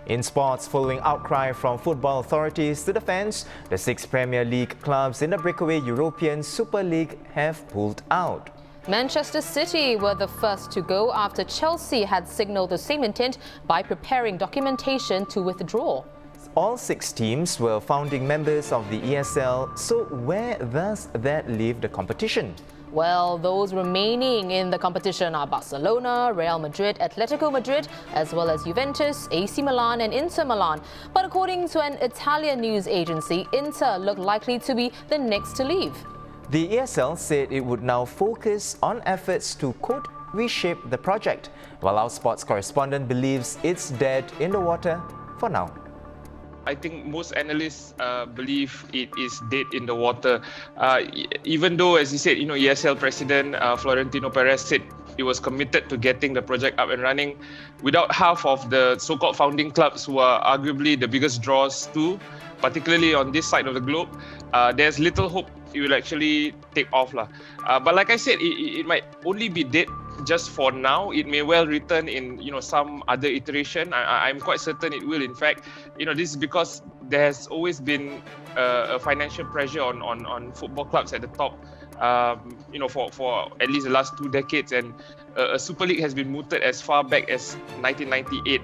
In sports, following outcry from football authorities to the fans, the 6 Premier League clubs in the breakaway European Super League have pulled out. Manchester City were the first to go after Chelsea had signalled the same intent by preparing documentation to withdraw. All 6 teams were founding members of the ESL, so where does that leave the competition? Well, those remaining in the competition are Barcelona, Real Madrid, Atletico Madrid, as well as Juventus, AC Milan and Inter Milan. But according to an Italian news agency, Inter look likely to be the next to leave. The ESL said it would now focus on efforts to, quote, reshape the project, while our sports correspondent believes it's dead in the water for now. I think most analysts believe it is dead in the water. Even though, as you said, ESL president Florentino Perez said he was committed to getting the project up and running. Without half of the so-called founding clubs who are arguably the biggest draws too, particularly on this side of the globe, there's little hope it will actually take off. But like I said, it might only be dead just for now. It may well return in some other iteration. I'm quite certain it will. In fact, this is because there has always been a financial pressure on football clubs at the top. For at least the last 2 decades, and a Super League has been mooted as far back as 1998.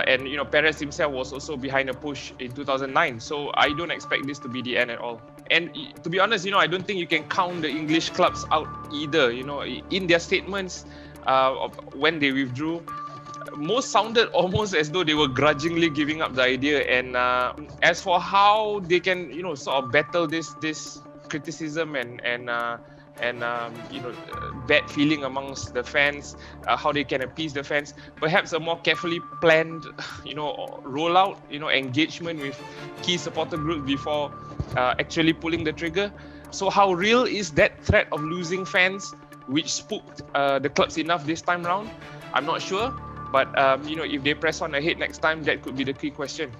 And Perez himself was also behind a push in 2009. So I don't expect this to be the end at all. And to be honest, I don't think you can count the English clubs out either. In their statements of when they withdrew, most sounded almost as though they were grudgingly giving up the idea. And as for how they can, sort of battle this criticism and bad feeling amongst the fans, how they can appease the fans, perhaps a more carefully planned, rollout, engagement with key supporter groups before actually pulling the trigger. So how real is that threat of losing fans, which spooked the clubs enough this time round? I'm not sure, but if they press on ahead next time, that could be the key question.